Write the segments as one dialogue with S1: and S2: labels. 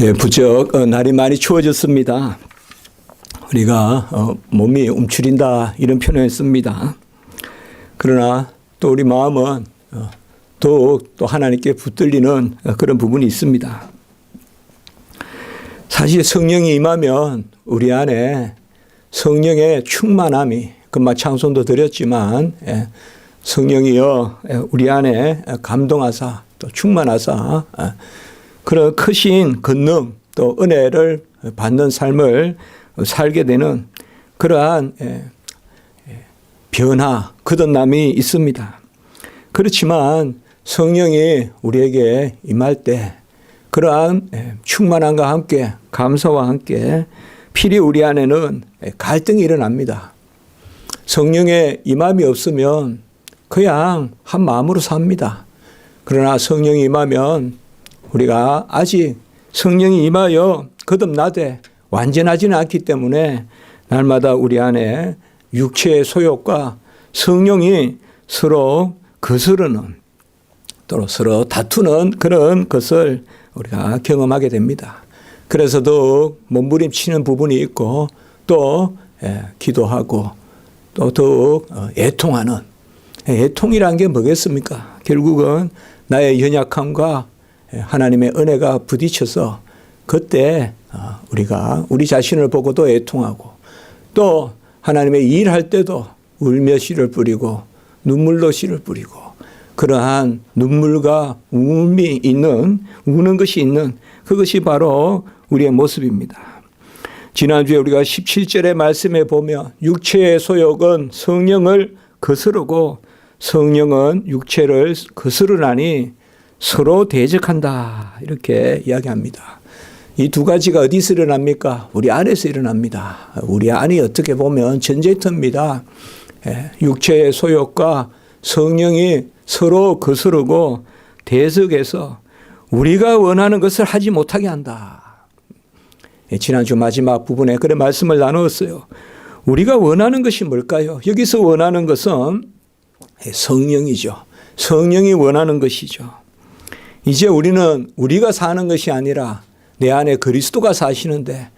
S1: 예, 부쩍 날이 많이 추워졌습니다. 우리가 몸이 움츠린다 이런 표현을 씁니다. 그러나 또 우리 마음은 더욱 또 하나님께 붙들리는 그런 부분이 있습니다. 사실 성령이 임하면 우리 안에 성령의 충만함이 금방 찬송도 드렸지만 성령이여 우리 안에 감동하사 또 충만하사 그런 크신 권능 또 은혜를 받는 삶을 살게 되는 그러한 변화, 거듭남이 있습니다. 그렇지만 성령이 우리에게 임할 때 그러한 충만함과 함께 감사와 함께 필히 우리 안에는 갈등이 일어납니다. 성령의 임함이 없으면 그냥 한 마음으로 삽니다. 그러나 성령이 임하면 우리가 아직 성령이 임하여 거듭나되 완전하지는 않기 때문에 날마다 우리 안에 육체의 소욕과 성령이 서로 거스르는 또 서로 다투는 그런 것을 우리가 경험하게 됩니다. 그래서 더욱 몸부림치는 부분이 있고 또 기도하고 또 더욱 애통하는 애통이란 게 뭐겠습니까? 결국은 나의 연약함과 하나님의 은혜가 부딪혀서 그때 우리가 우리 자신을 보고도 애통하고 또 하나님의 일할 때도 울며 씨를 뿌리고 눈물로 씨를 뿌리고 그러한 눈물과 울음이 있는 우는 것이 있는 그것이 바로 우리의 모습입니다. 지난주에 우리가 17절의 말씀에 보면 육체의 소욕은 성령을 거스르고 성령은 육체를 거스르나니 서로 대적한다 이렇게 이야기합니다. 이 두 가지가 어디서 일어납니까? 우리 안에서 일어납니다. 우리 안이 어떻게 보면 전쟁터입니다. 육체의 소욕과 성령이 서로 거스르고 대적해서 우리가 원하는 것을 하지 못하게 한다. 지난주 마지막 부분에 그런 말씀을 나누었어요. 우리가 원하는 것이 뭘까요? 여기서 원하는 것은 성령이죠. 성령이 원하는 것이죠. 이제 우리는 우리가 사는 것이 아니라 내 안에 그리스도가 사시는데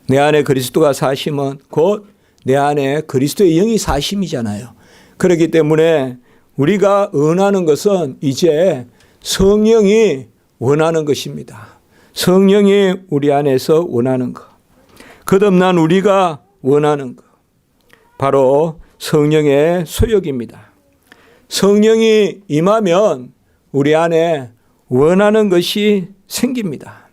S1: 내 안에 그리스도가 사심은 곧 내 안에 그리스도의 영이 사심이잖아요. 그렇기 때문에 우리가 원하는 것은 이제 성령이 원하는 것입니다. 성령이 우리 안에서 원하는 것. 거듭난 우리가 원하는 것. 바로 성령의 소욕입니다. 성령이 임하면 우리 안에 원하는 것이 생깁니다.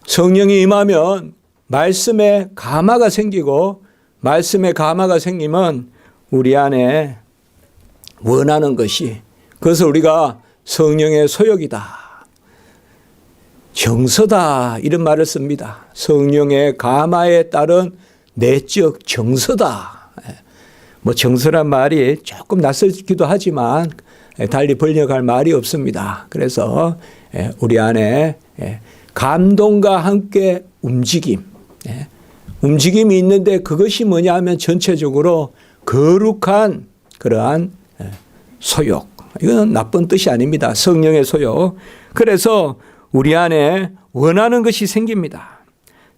S1: 성령이 임하면 말씀에 감화가 생기고 말씀에 감화가 생기면 우리 안에 원하는 것이 그것을 우리가 성령의 소욕이다. 정서다 이런 말을 씁니다. 성령의 감화에 따른 내적 정서다. 뭐 정서란 말이 조금 낯설기도 하지만 달리 번역할 말이 없습니다. 그래서 우리 안에 감동과 함께 움직임이 있는데 그것이 뭐냐 하면 전체적으로 거룩한 그러한 소욕. 이건 나쁜 뜻이 아닙니다. 성령의 소욕. 그래서 우리 안에 원하는 것이 생깁니다.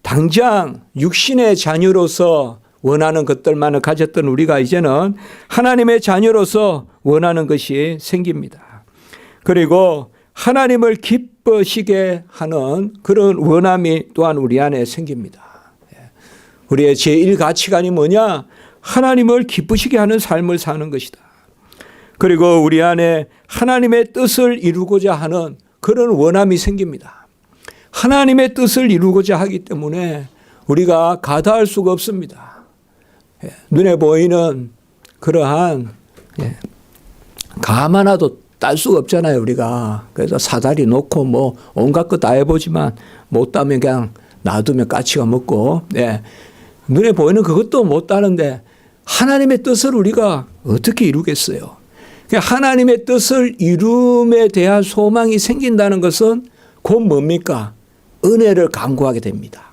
S1: 당장 육신의 자녀로서 원하는 것들만을 가졌던 우리가 이제는 하나님의 자녀로서 원하는 것이 생깁니다. 그리고 하나님을 기쁘시게 하는 그런 원함이 또한 우리 안에 생깁니다. 우리의 제1가치관이 뭐냐? 하나님을 기쁘시게 하는 삶을 사는 것이다. 그리고 우리 안에 하나님의 뜻을 이루고자 하는 그런 원함이 생깁니다. 하나님의 뜻을 이루고자 하기 때문에 우리가 가다할 수가 없습니다. 눈에 보이는 그러한 감 하나도 딸 수가 없잖아요, 우리가. 그래서 사다리 놓고 뭐 온갖 거 다 해보지만 못 따면 그냥 놔두면 까치가 먹고, 눈에 보이는 그것도 못 따는데 하나님의 뜻을 우리가 어떻게 이루겠어요? 하나님의 뜻을 이룸에 대한 소망이 생긴다는 것은 곧 뭡니까? 은혜를 간구하게 됩니다.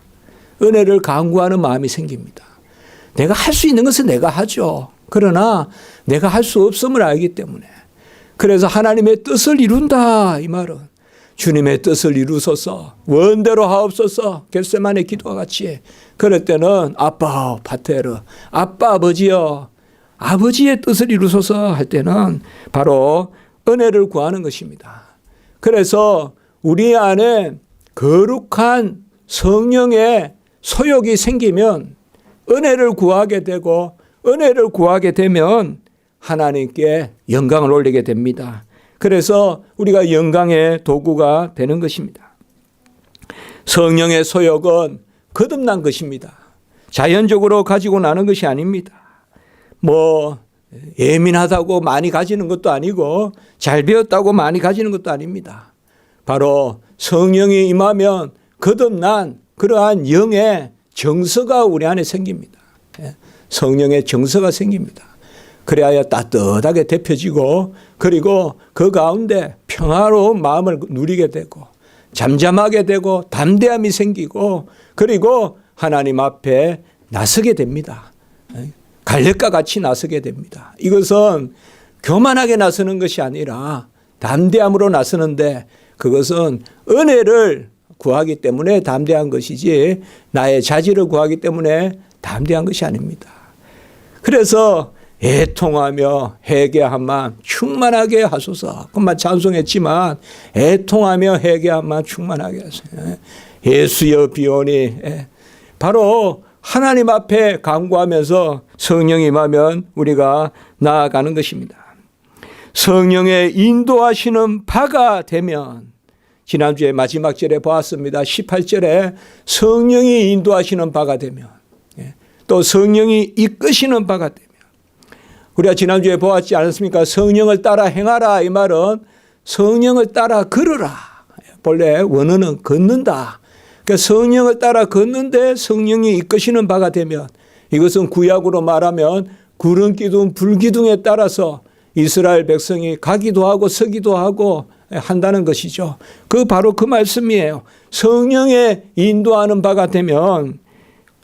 S1: 은혜를 간구하는 마음이 생깁니다. 내가 할 수 있는 것은 내가 하죠. 그러나 내가 할 수 없음을 알기 때문에. 그래서 하나님의 뜻을 이룬다 이 말은 주님의 뜻을 이루소서, 원대로 하옵소서. 겟세마네 기도와 같이. 그럴 때는 아빠 파테르, 아빠 아버지여, 아버지의 뜻을 이루소서 할 때는 바로 은혜를 구하는 것입니다. 그래서 우리 안에 거룩한 성령의 소욕이 생기면 은혜를 구하게 되고, 은혜를 구하게 되면 하나님께 영광을 올리게 됩니다. 그래서 우리가 영광의 도구가 되는 것입니다. 성령의 소욕은 거듭난 것입니다. 자연적으로 가지고 나는 것이 아닙니다. 뭐 예민하다고 많이 가지는 것도 아니고 잘 배웠다고 많이 가지는 것도 아닙니다. 바로 성령이 임하면 거듭난 그러한 영의 정서가 우리 안에 생깁니다. 성령의 정서가 생깁니다. 그래야 따뜻하게 데펴지고, 그리고 그 가운데 평화로운 마음을 누리게 되고, 잠잠하게 되고, 담대함이 생기고, 그리고 하나님 앞에 나서게 됩니다. 갈렙과 같이 나서게 됩니다. 이것은 교만하게 나서는 것이 아니라 담대함으로 나서는데, 그것은 은혜를 구하기 때문에 담대한 것이지 나의 자질을 구하기 때문에 담대한 것이 아닙니다. 그래서 애통하며 회개하만 충만하게 하소서. 그만 찬송했지만 애통하며 회개하만 충만하게 하소서. 예수여 비오니. 바로 하나님 앞에 간구하면서 성령이 임하면 우리가 나아가는 것입니다. 성령의 인도하시는 바가 되면, 지난주에 마지막 절에 보았습니다. 18절에 성령이 인도하시는 바가 되면, 또 성령이 이끄시는 바가 되면, 우리가 지난주에 보았지 않았습니까? 성령을 따라 행하라. 이 말은 성령을 따라 걸으라. 본래 원어는 걷는다. 그러니까 성령을 따라 걷는데 성령이 이끄시는 바가 되면, 이것은 구약으로 말하면 구름 기둥, 불 기둥에 따라서 이스라엘 백성이 가기도 하고 서기도 하고 한다는 것이죠. 바로 그 말씀이에요. 성령의 인도하는 바가 되면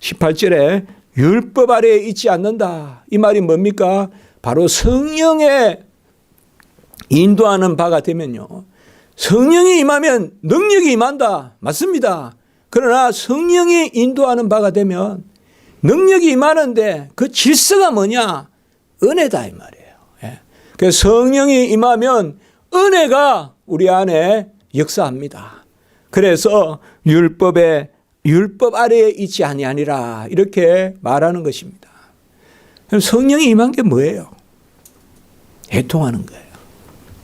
S1: 18절에 율법 아래에 있지 않는다. 이 말이 뭡니까? 바로 성령의 인도하는 바가 되면요, 성령이 임하면 능력이 임한다. 맞습니다. 그러나 성령이 인도하는 바가 되면 능력이 임하는데 그 질서가 뭐냐? 은혜다 이 말이에요. 그래서 성령이 임하면 은혜가 우리 안에 역사합니다. 그래서 율법 아래에 있지 아니하니라 이렇게 말하는 것입니다. 성령이 임한 게 뭐예요? 애통하는 거예요.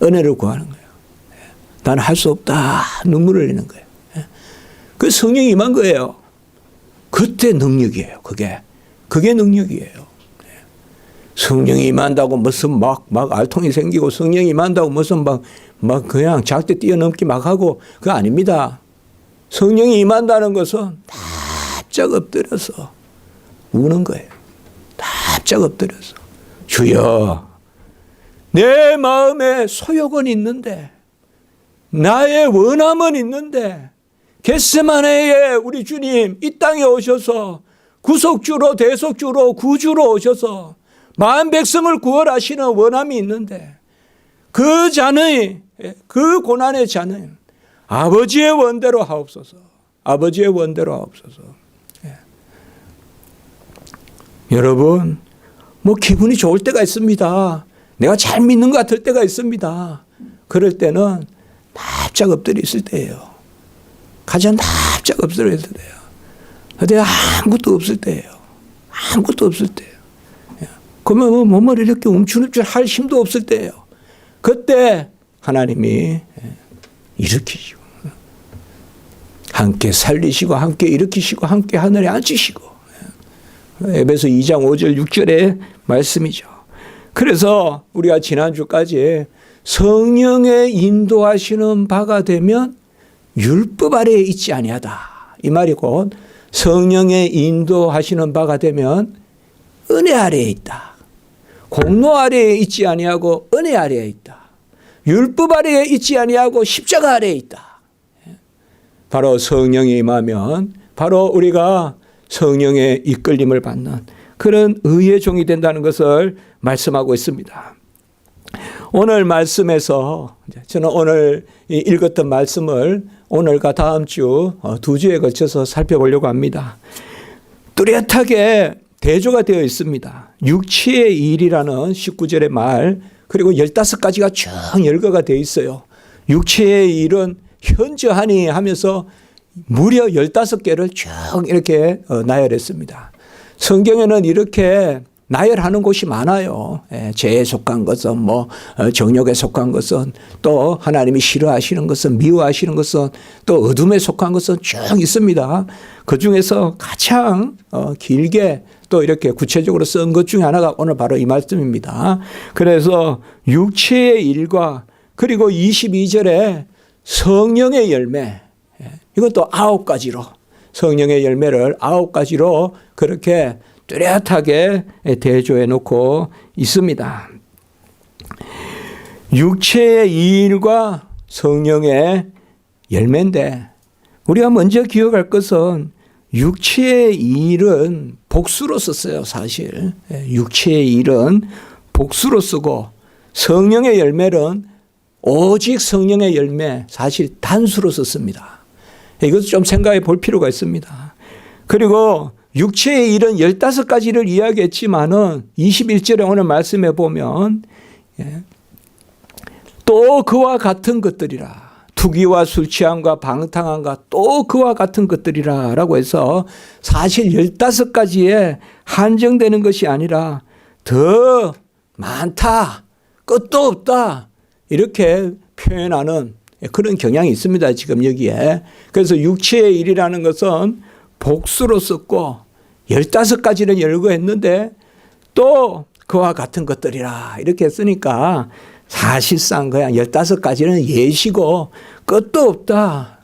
S1: 은혜를 구하는 거예요. 나는 할 수 없다. 눈물을 흘리는 거예요. 그 성령이 임한 거예요. 그때 능력이에요. 그게 능력이에요. 성령이 임한다고 무슨 막 알통이 생기고, 성령이 임한다고 무슨 막 그냥 작대 뛰어넘기 막 하고, 그거 아닙니다. 성령이 임한다는 것은 납작 엎드려서 우는 거예요. 납작 엎드려서. 주여, 내 마음에 소욕은 있는데, 나의 원함은 있는데, 겟세마네에 우리 주님 이 땅에 오셔서 구속주로 대속주로 구주로 오셔서 만 백성을 구원하시는 원함이 있는데, 그 잔의, 그 고난의 잔은 아버지의 원대로 하옵소서. 아버지의 원대로 하옵소서. 여러분, 뭐 기분이 좋을 때가 있습니다. 내가 잘 믿는 것 같을 때가 있습니다. 그럴 때는 납작 엎드려 있을 때예요. 가장 납작 엎드려 있을 때예요. 근데 아무것도 없을 때예요. 아무것도 없을 때예요. 그러면 몸을 이렇게 움츠림줄 할 힘도 없을 때예요. 그때 하나님이 일으키시고, 함께 살리시고, 함께 일으키시고, 함께 하늘에 앉히시고. 에베소 2장 5절 6절의 말씀이죠. 그래서 우리가 지난주까지 성령의 인도하시는 바가 되면 율법 아래에 있지 아니하다. 이 말이 곧 성령의 인도하시는 바가 되면 은혜 아래에 있다. 공로 아래에 있지 아니하고 은혜 아래에 있다. 율법 아래에 있지 아니하고 십자가 아래에 있다. 바로 성령이 임하면 바로 우리가 성령의 이끌림을 받는 그런 의의 종이 된다는 것을 말씀하고 있습니다. 오늘 말씀에서 저는 오늘 읽었던 말씀을 오늘과 다음 주 2주에 걸쳐서 살펴보려고 합니다. 뚜렷하게 대조가 되어 있습니다. 육체의 일이라는 19절의 말, 그리고 15가지가 쭉 열거가 되어 있어요. 육체의 일은 현저하니 하면서 무려 15개를 쭉 이렇게 나열했습니다. 성경에는 이렇게 나열하는 곳이 많아요. 죄에 속한 것은, 정욕에 속한 것은, 또 하나님이 싫어하시는 것은, 미워하시는 것은, 또 어둠에 속한 것은 쭉 있습니다. 그 중에서 가장 길게 또 이렇게 구체적으로 쓴 것 중에 하나가 오늘 바로 이 말씀입니다. 그래서 육체의 일과 그리고 22절에 성령의 열매, 이것도 9가지로, 성령의 열매를 9가지로 그렇게 뚜렷하게 대조해 놓고 있습니다. 육체의 일과 성령의 열매인데, 우리가 먼저 기억할 것은 육체의 일은 복수로 썼어요. 사실 육체의 일은 복수로 쓰고, 성령의 열매는 오직 성령의 열매, 사실 단수로 썼습니다. 이것도 좀 생각해 볼 필요가 있습니다. 그리고 육체의 일은 15가지를 이야기했지만은 21절에 오늘 말씀해 보면 또 그와 같은 것들이라, 투기와 술 취함과 방탕함과 또 그와 같은 것들이라 라고 해서 사실 15가지에 한정되는 것이 아니라 더 많다, 끝도 없다, 이렇게 표현하는 그런 경향이 있습니다. 지금 여기에. 그래서 육체의 일이라는 것은 복수로 썼고 15가지를 열거했는데 또 그와 같은 것들이라 이렇게 쓰니까 사실상 그냥 15가지는 예시고 끝도 없다.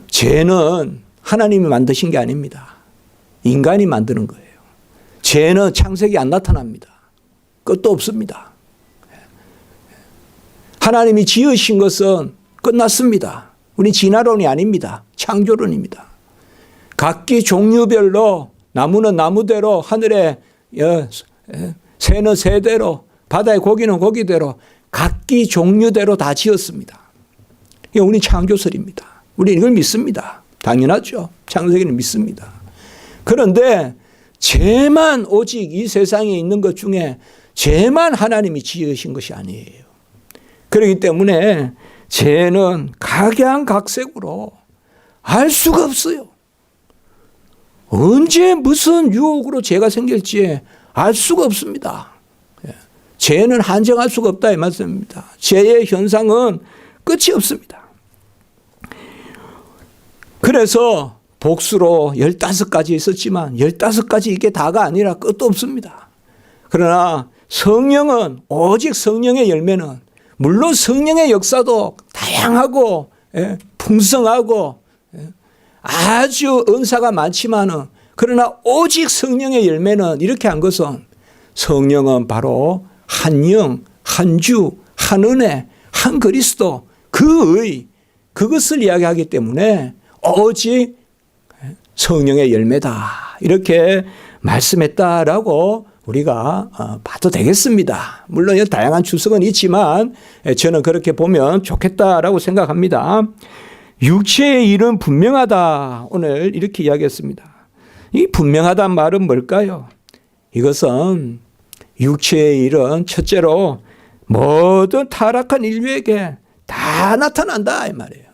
S1: 죄는 하나님이 만드신 게 아닙니다. 인간이 만드는 거예요. 죄는 창세기 안 나타납니다. 끝도 없습니다. 하나님이 지으신 것은 끝났습니다. 우리 진화론이 아닙니다. 창조론입니다. 각기 종류별로, 나무는 나무대로, 하늘에 새는 새대로, 바다의 고기는 고기대로 각기 종류대로 다 지었습니다. 이게 우리 창조설입니다. 우리는 이걸 믿습니다. 당연하죠. 창세기는 믿습니다. 그런데 죄만, 오직 이 세상에 있는 것 중에 죄만 하나님이 지으신 것이 아니에요. 그렇기 때문에 죄는 각양각색으로 알 수가 없어요. 언제 무슨 유혹으로 죄가 생길지 알 수가 없습니다. 죄는 한정할 수가 없다 이 말씀입니다. 죄의 현상은 끝이 없습니다. 그래서 복수로 15가지 있었지만 15가지 이게 다가 아니라 끝도 없습니다. 그러나 성령은, 오직 성령의 열매는, 물론 성령의 역사도 다양하고 풍성하고 아주 은사가 많지만은, 그러나 오직 성령의 열매는 이렇게 한 것은, 성령은 바로 한 영, 한 주, 한 은혜, 한 그리스도, 그의, 그것을 이야기하기 때문에 오직 성령의 열매다 이렇게 말씀했다라고 우리가 봐도 되겠습니다. 물론 다양한 추석은 있지만 저는 그렇게 보면 좋겠다라고 생각합니다. 육체의 일은 분명하다, 오늘 이렇게 이야기했습니다. 이 분명하다는 말은 뭘까요? 이것은 육체의 일은 첫째로 모든 타락한 인류에게 다 나타난다 이 말이에요.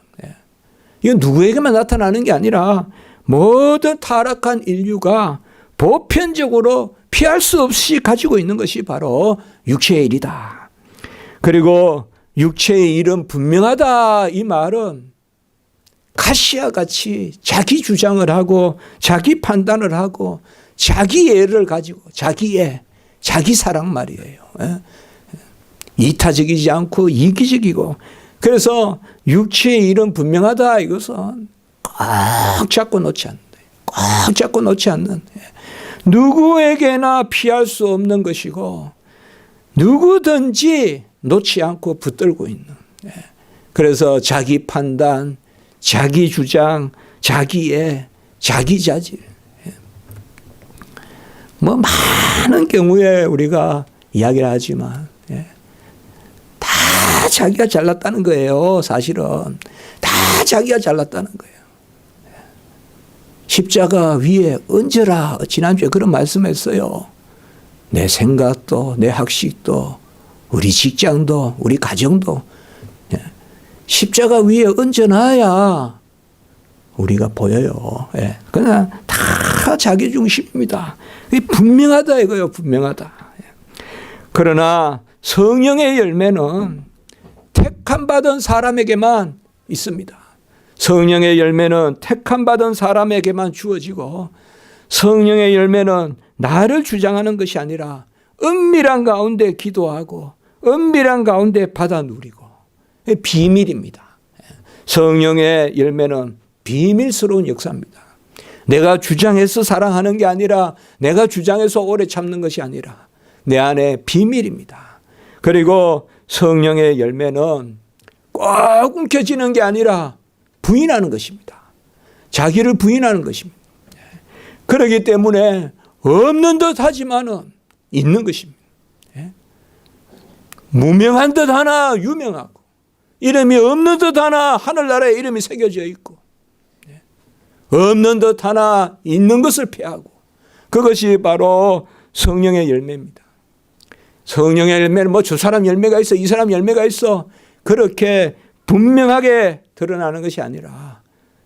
S1: 이건 누구에게만 나타나는 게 아니라 모든 타락한 인류가 보편적으로 피할 수 없이 가지고 있는 것이 바로 육체의 일이다. 그리고 육체의 일은 분명하다 이 말은 가시와 같이 자기 주장을 하고 자기 판단을 하고 자기애를 가지고 자기애, 자기 사랑 말이에요. 이타적이지 않고 이기적이고, 그래서 육체의 일은 분명하다 이것은 꽉 잡고 놓지 않는, 꽉 잡고 놓지 않는, 누구에게나 피할 수 없는 것이고 누구든지 놓지 않고 붙들고 있는, 그래서 자기 판단, 자기 주장, 자기애, 자기 자질, 많은 경우에 우리가 이야기를 하지만 자기가 잘났다는 거예요. 사실은 다 자기가 잘났다는 거예요. 십자가 위에 얹어라. 지난주에 그런 말씀했어요. 내 생각도 내 학식도 우리 직장도 우리 가정도 십자가 위에 얹어놔야 우리가 보여요. 그냥 다 자기 중심입니다. 분명하다 이거예요. 분명하다. 그러나 성령의 열매는 택함 받은 사람에게만 있습니다. 성령의 열매는 택함 받은 사람에게만 주어지고 성령의 열매는 나를 주장하는 것이 아니라 은밀한 가운데 기도하고 은밀한 가운데 받아 누리고 비밀입니다. 성령의 열매는 비밀스러운 역사입니다. 내가 주장해서 사랑하는 게 아니라 내가 주장해서 오래 참는 것이 아니라 내 안에 비밀입니다. 그리고 성령의 열매는 꼭 움켜쥐는 게 아니라 부인하는 것입니다. 자기를 부인하는 것입니다. 그렇기 때문에 없는 듯 하지만은 있는 것입니다. 무명한 듯 하나 유명하고 이름이 없는 듯 하나 하늘나라에 이름이 새겨져 있고 없는 듯 하나 있는 것을 피하고 그것이 바로 성령의 열매입니다. 성령의 열매는 뭐 저 사람 열매가 있어 이 사람 열매가 있어 그렇게 분명하게 드러나는 것이 아니라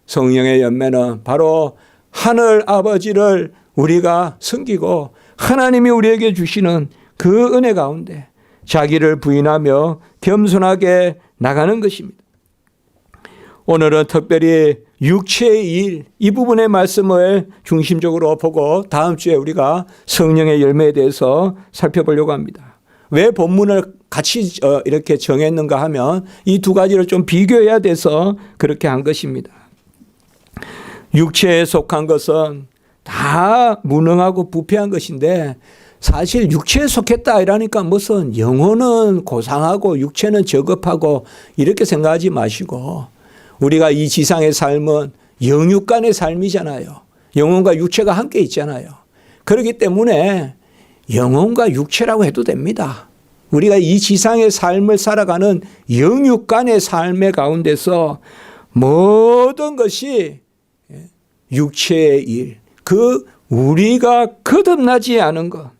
S1: 성령의 열매는 바로 하늘 아버지를 우리가 섬기고 하나님이 우리에게 주시는 그 은혜 가운데 자기를 부인하며 겸손하게 나가는 것입니다. 오늘은 특별히 육체의 일, 이 부분의 말씀을 중심적으로 보고 다음 주에 우리가 성령의 열매에 대해서 살펴보려고 합니다. 왜 본문을 같이 이렇게 정했는가 하면 이 두 가지를 좀 비교해야 돼서 그렇게 한 것입니다. 육체에 속한 것은 다 무능하고 부패한 것인데 사실 육체에 속했다 이러니까 무슨 영혼은 고상하고 육체는 저급하고 이렇게 생각하지 마시고 우리가 이 지상의 삶은 영육 간의 삶이잖아요. 영혼과 육체가 함께 있잖아요. 그렇기 때문에 영혼과 육체라고 해도 됩니다. 우리가 이 지상의 삶을 살아가는 영육 간의 삶의 가운데서 모든 것이 육체의 일, 그 우리가 거듭나지 않은 것,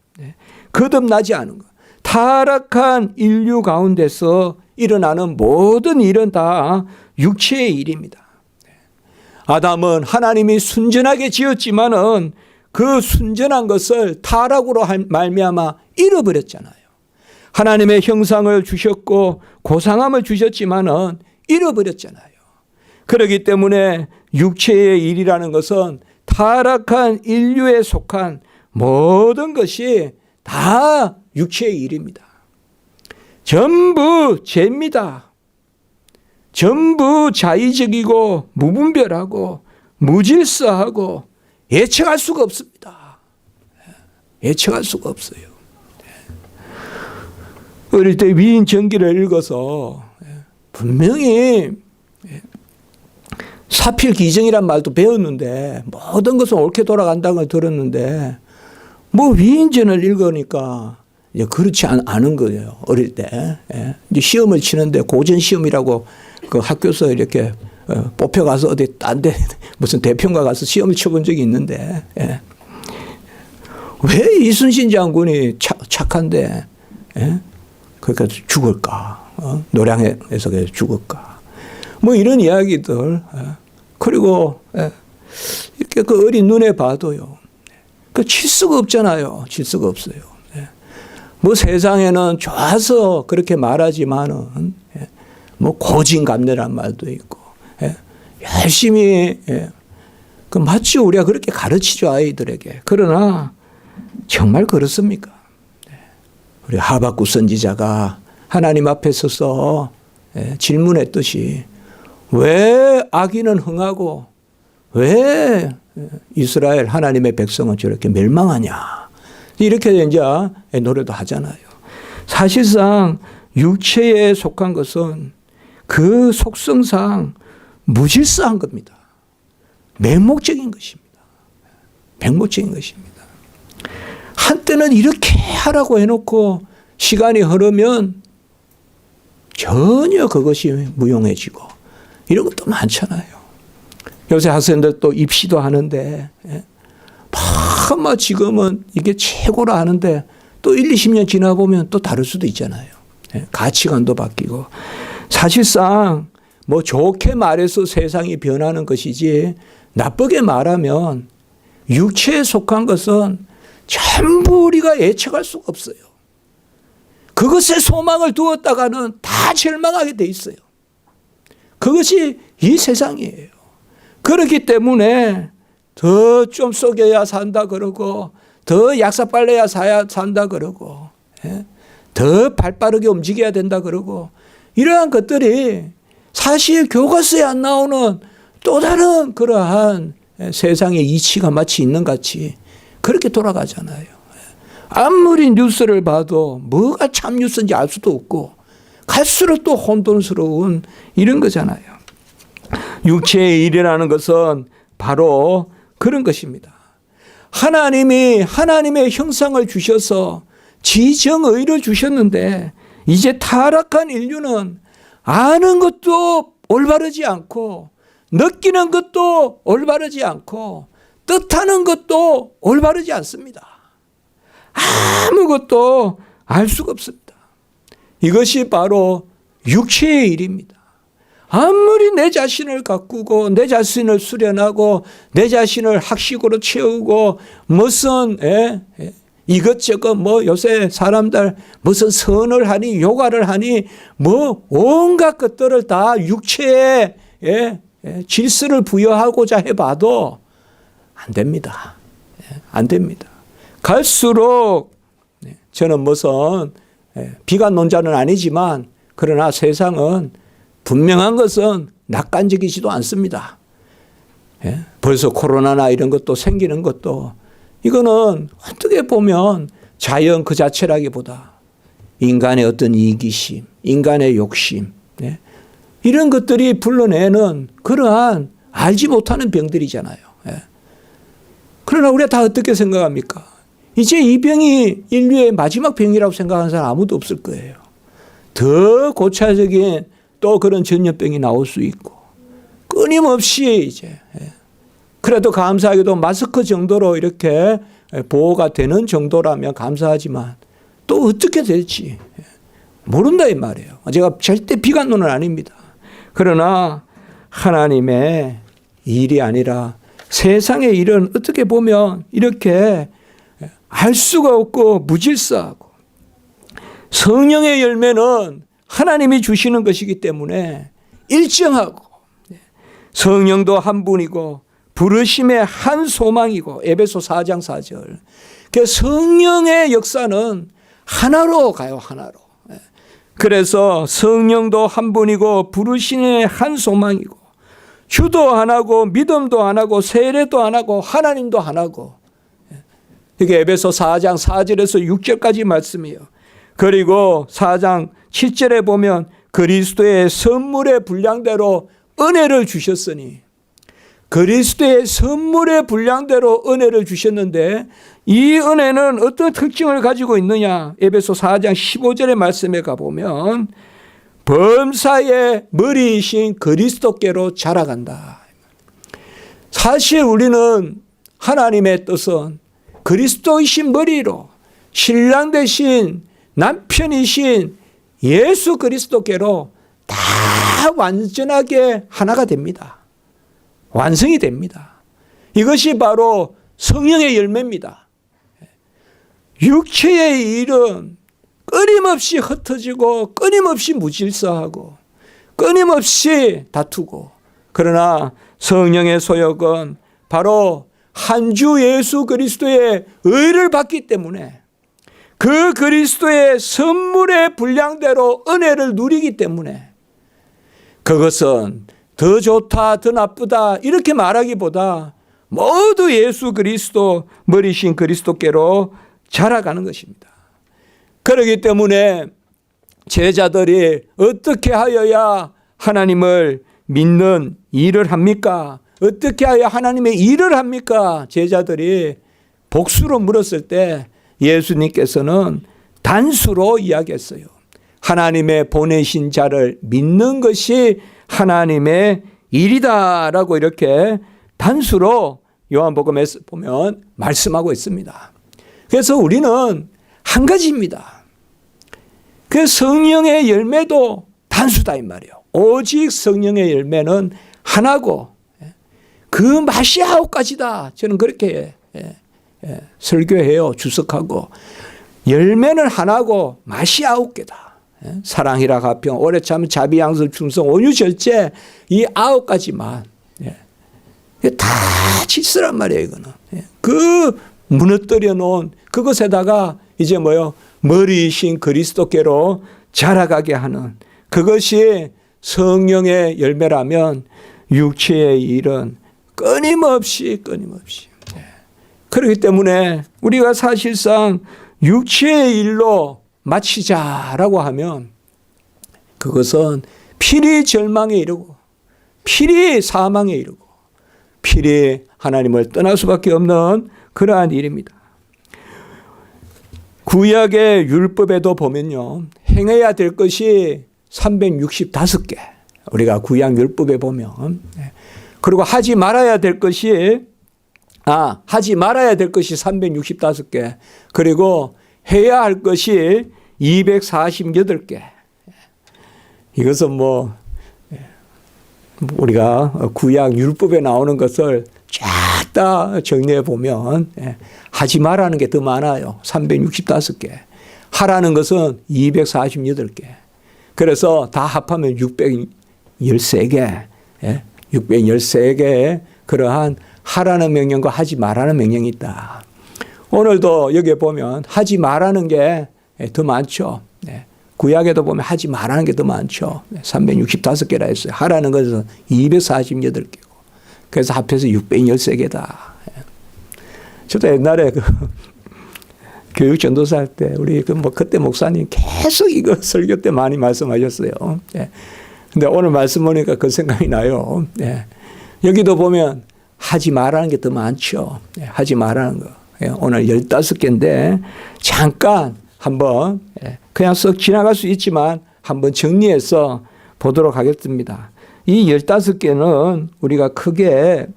S1: 거듭나지 않은 것, 타락한 인류 가운데서 일어나는 모든 일은 다 육체의 일입니다. 아담은 하나님이 순전하게 지었지만은 그 순전한 것을 타락으로 말미암아 잃어버렸잖아요. 하나님의 형상을 주셨고 고상함을 주셨지만은 잃어버렸잖아요. 그렇기 때문에 육체의 일이라는 것은 타락한 인류에 속한 모든 것이 다 육체의 일입니다. 전부 죄입니다. 전부 자의적이고 무분별하고 무질서하고 예측할 수가 없습니다. 예측할 수가 없어요. 어릴 때 위인 전기를 읽어서 분명히 사필 기정이란 말도 배웠는데 모든 것은 옳게 돌아간다는 걸 들었는데 뭐 위인전을 읽으니까 그렇지 않은 거예요. 어릴 때. 이제 시험을 치는데 고전 시험이라고 그 학교에서 이렇게 뽑혀가서 어디 딴 데 무슨 대평가 가서 시험을 쳐본 적이 있는데 왜 이순신 장군이 착한데 그러니까 죽을까? 노량에서 죽을까? 뭐 이런 이야기들. 그리고 이렇게 그 어린 눈에 봐도요. 그 칠수가 없잖아요. 칠수가 없어요. 뭐 세상에는 좋아서 그렇게 말하지만은 뭐 고진감래란 말도 있고 열심히 그 마치 우리가 그렇게 가르치죠 아이들에게. 그러나 정말 그렇습니까? 우리 하박국 선지자가 하나님 앞에 서서 질문했듯이 왜 악인은 흥하고 왜 이스라엘 하나님의 백성은 저렇게 멸망하냐 이렇게 이제 노래도 하잖아요. 사실상 육체에 속한 것은 그 속성상 무질서한 겁니다. 맹목적인 것입니다. 맹목적인 것입니다. 한때는 이렇게 하라고 해놓고 시간이 흐르면 전혀 그것이 무용해지고 이런 것도 많잖아요. 요새 학생들 또 입시도 하는데 막 지금은 이게 최고라 하는데 또 1, 20년 지나보면 또 다를 수도 있잖아요. 가치관도 바뀌고. 사실상 뭐 좋게 말해서 세상이 변하는 것이지 나쁘게 말하면 육체에 속한 것은 전부 우리가 예측할 수가 없어요. 그것에 소망을 두었다가는 다 절망하게 돼 있어요. 그것이 이 세상이에요. 그렇기 때문에 더 좀 속여야 산다 그러고 더 약사 빨래야 산다 그러고 더 발빠르게 움직여야 된다 그러고 이러한 것들이 사실 교과서에 안 나오는 또 다른 그러한 세상의 이치가 마치 있는 같이 그렇게 돌아가잖아요. 아무리 뉴스를 봐도 뭐가 참 뉴스인지 알 수도 없고 갈수록 또 혼돈스러운 이런 거잖아요. 육체의 일이라는 것은 바로 그런 것입니다. 하나님이 하나님의 형상을 주셔서 지정의를 주셨는데 이제 타락한 인류는 아는 것도 올바르지 않고 느끼는 것도 올바르지 않고 뜻하는 것도 올바르지 않습니다. 아무것도 알 수가 없습니다. 이것이 바로 육체의 일입니다. 아무리 내 자신을 가꾸고 내 자신을 수련하고 내 자신을 학식으로 채우고 무슨 이것저것 뭐 요새 사람들 무슨 선을 하니 요가를 하니 뭐 온갖 것들을 다 육체에 질서를 부여하고자 해봐도 안 됩니다. 안 됩니다. 갈수록 저는 무슨 비관론자는 아니지만 그러나 세상은 분명한 것은 낙관적이지도 않습니다. 벌써 코로나나 이런 것도 생기는 것도 이거는 어떻게 보면 자연 그 자체라기보다 인간의 어떤 이기심, 인간의 욕심 이런 것들이 불러내는 그러한 알지 못하는 병들이잖아요. 그러나 우리가 다 어떻게 생각합니까? 이제 이 병이 인류의 마지막 병이라고 생각하는 사람 아무도 없을 거예요. 더 고차적인 또 그런 전염병이 나올 수 있고 끊임없이 이제 그래도 감사하게도 마스크 정도로 이렇게 보호가 되는 정도라면 감사하지만 또 어떻게 될지 모른다 이 말이에요. 제가 절대 비관론은 아닙니다. 그러나 하나님의 일이 아니라 세상의 일은 어떻게 보면 이렇게 알 수가 없고 무질서하고 성령의 열매는 하나님이 주시는 것이기 때문에 일정하고 성령도 한 분이고 부르심의 한 소망이고 에베소 4장 4절 그 성령의 역사는 하나로 가요. 하나로. 그래서 성령도 한 분이고 부르심의 한 소망이고 주도 하나고 믿음도 하나고 세례도 하나고 하나님도 하나고 이게 에베소 4장 4절에서 6절까지 말씀이에요. 그리고 4장 7절에 보면 그리스도의 선물의 분량대로 은혜를 주셨으니 그리스도의 선물의 분량대로 은혜를 주셨는데 이 은혜는 어떤 특징을 가지고 있느냐? 에베소 4장 15절의 말씀에 가보면 범사의 머리이신 그리스도께로 자라간다. 사실 우리는 하나님의 뜻은 그리스도이신 머리로 신랑 되신 남편이신 예수 그리스도께로 다 완전하게 하나가 됩니다. 완성이 됩니다. 이것이 바로 성령의 열매입니다. 육체의 일은 끊임없이 흩어지고 끊임없이 무질서하고 끊임없이 다투고 그러나 성령의 소욕은 바로 한 주 예수 그리스도의 의를 받기 때문에 그 그리스도의 선물의 분량대로 은혜를 누리기 때문에 그것은 더 좋다 더 나쁘다 이렇게 말하기보다 모두 예수 그리스도 머리신 그리스도께로 자라가는 것입니다. 그렇기 때문에 제자들이 어떻게 하여야 하나님을 믿는 일을 합니까? 어떻게 하여 하나님의 일을 합니까? 제자들이 복수로 물었을 때 예수님께서는 단수로 이야기했어요. 하나님의 보내신 자를 믿는 것이 하나님의 일이다라고 이렇게 단수로 요한복음에서 보면 말씀하고 있습니다. 그래서 우리는 한 가지입니다. 그 성령의 열매도 단수다 이 말이에요. 오직 성령의 열매는 하나고 그 맛이 9가지다. 저는 그렇게 설교해요. 주석하고. 열매는 하나고 맛이 9개다. 사랑이라 가평 오래 참은 자비 양선 충성 온유 절제 이 9가지만 다 질서란 말이에요. 이거는 그 무너뜨려 놓은 그것에다가 이제 뭐요 머리이신 그리스도께로 자라가게 하는 그것이 성령의 열매라면 육체의 일은 끊임없이 그렇기 때문에 우리가 사실상 육체의 일로 마치자라고 하면 그것은 필히 절망에 이르고 필히 사망에 이르고 필히 하나님을 떠날 수밖에 없는 그러한 일입니다. 구약의 율법에도 보면요. 행해야 될 것이 365개. 우리가 구약 율법에 보면. 그리고 하지 말아야 될 것이 365개. 그리고 해야 할 것이 248개. 이것은 우리가 구약 율법에 나오는 것을 쫙 다 정리해 보면 하지 말라는 게 더 많아요. 365개. 하라는 것은 248개. 그래서 다 합하면 613개. 613개의 그러한 하라는 명령과 하지 말라는 명령이 있다. 오늘도 여기에 보면 하지 말라는 게 더 많죠. 구약에도 보면 하지 말라는 게 더 많죠. 365개라 했어요. 하라는 것은 248개고. 그래서 합해서 613개다. 저도 옛날에 교육 전도사 할 때 우리 그때 목사님 계속 이거 설교 때 많이 말씀하셨어요. 근데 오늘 말씀 보니까 그 생각이 나요. 여기도 보면 하지 말라는 게 더 많죠. 하지 말라는 거. 오늘 15개인데 잠깐 한번 그냥 썩 지나갈 수 있지만 한번 정리해서 보도록 하겠습니다. 이 15개는 우리가 크게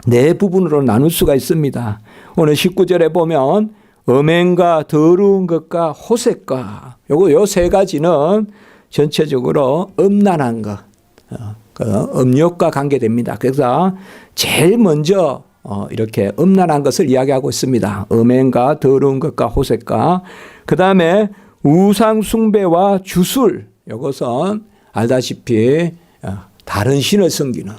S1: 4부분으로 나눌 수가 있습니다. 오늘 19절에 보면 음행과 더러운 것과 호색과 요 3가지는 전체적으로 음란한 것, 음욕과 관계됩니다. 그래서 제일 먼저 이렇게 음란한 것을 이야기하고 있습니다. 음행과 더러운 것과 호색과 그 다음에 우상 숭배와 주술 이것은 알다시피 다른 신을 섬기는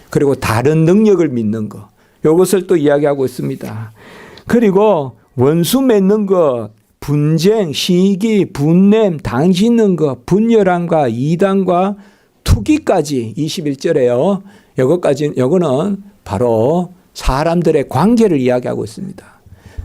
S1: 그리고 다른 능력을 믿는 것 이것을 또 이야기하고 있습니다. 그리고 원수 맺는 것, 분쟁, 시기, 분냄, 당짓는 것, 분열함과 이단과 투기까지 21절에요. 요거는 바로 사람들의 관계를 이야기하고 있습니다.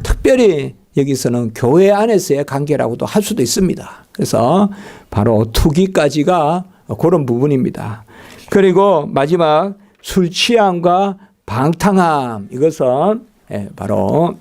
S1: 특별히 여기서는 교회 안에서의 관계라고도 할 수도 있습니다. 그래서 바로 투기까지가 그런 부분입니다. 그리고 마지막 술 취함과 방탕함 이것은 바로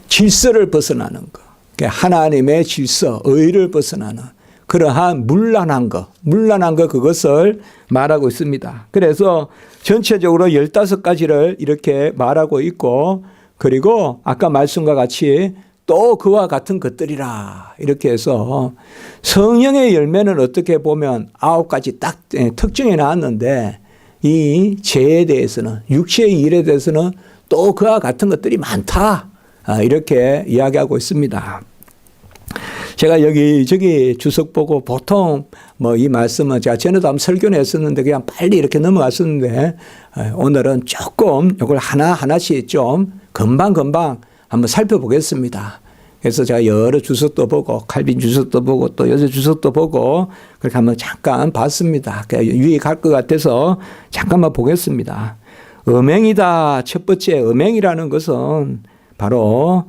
S1: 질서를 벗어나는 것. 하나님의 질서, 의를 벗어나는 그러한 문란한 것 그것을 말하고 있습니다. 그래서 전체적으로 15가지를 이렇게 말하고 있고 그리고 아까 말씀과 같이 또 그와 같은 것들이라 이렇게 해서 성령의 열매는 어떻게 보면 9가지 딱 특정해 놨는데 이 죄에 대해서는 육체의 일에 대해서는 또 그와 같은 것들이 많다 이렇게 이야기하고 있습니다. 제가 여기저기 주석 보고 보통 이 말씀은 제가 전에도 한번 설교를 했었는데 그냥 빨리 이렇게 넘어갔었는데 오늘은 조금 이걸 하나씩 좀 금방 한번 살펴보겠습니다. 그래서 제가 여러 주석도 보고 칼빈 주석도 보고 또 여자 주석도 보고 그렇게 한번 잠깐 봤습니다. 유익할 것 같아서 잠깐만 보겠습니다. 음행이다. 첫 번째 음행이라는 것은 바로